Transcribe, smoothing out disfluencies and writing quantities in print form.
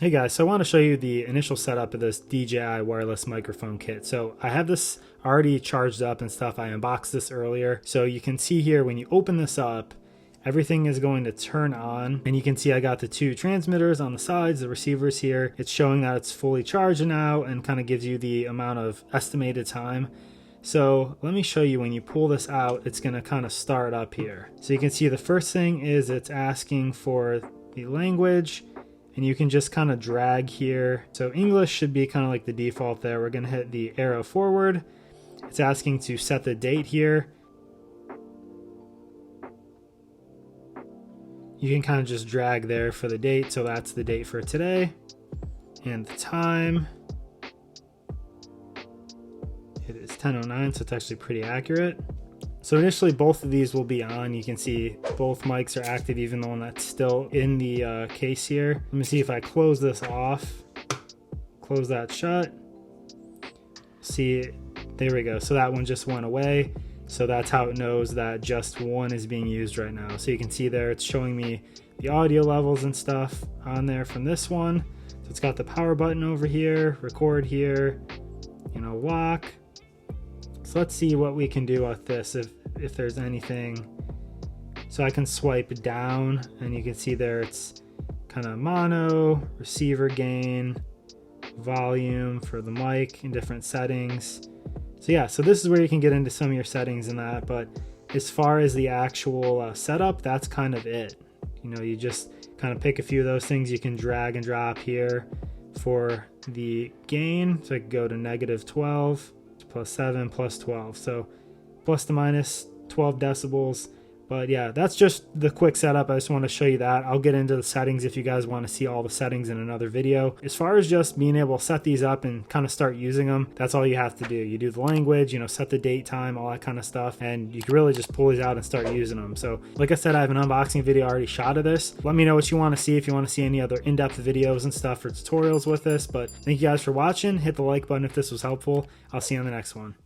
Hey guys, so I want to show you the initial setup of this DJI wireless microphone kit. So I have this already charged up and stuff. I unboxed this earlier. So you can see here when you open this up, everything is going to turn on, and you can see I got the two transmitters on the sides, the receivers here. It's showing that it's fully charged now and kind of gives you the amount of estimated time. So let me show you when you pull this out, it's going to kind of start up here. So you can see the first thing is it's asking for the language. And you can just kind of drag here. So English should be kind of like the default there. We're going to hit the arrow forward. It's asking to set the date here. You can kind of just drag there for the date. So that's the date for today. And the time. It is 10:09, so it's actually pretty accurate. So initially both of these will be on. You can see both mics are active, even the one that's still in the case here. Let me see if I close this off, close that shut. See, there we go. So that one just went away. So that's how it knows that just one is being used right now. So you can see there, it's showing me the audio levels and stuff on there from this one. So it's got the power button over here, record here, lock. So let's see what we can do with this if there's anything. So I can swipe down and you can see there it's kind of mono, receiver gain, volume for the mic in different settings. So yeah, so this is where you can get into some of your settings in that, but as far as the actual setup, that's kind of it. You just kind of pick a few of those things. You can drag and drop here for the gain. So I could go to -12. +7, +12, so plus to minus 12 decibels. But yeah, that's just the quick setup. I just want to show you that. I'll get into the settings if you guys want to see all the settings in another video. As far as just being able to set these up and kind of start using them, that's all you have to do. You do the language, set the date, time, all that kind of stuff, and you can really just pull these out and start using them. So like I said, I have an unboxing video already shot of this. Let me know what you want to see, if you want to see any other in-depth videos and stuff for tutorials with this. But thank you guys for watching. Hit the like button if this was helpful. I'll see you on the next one.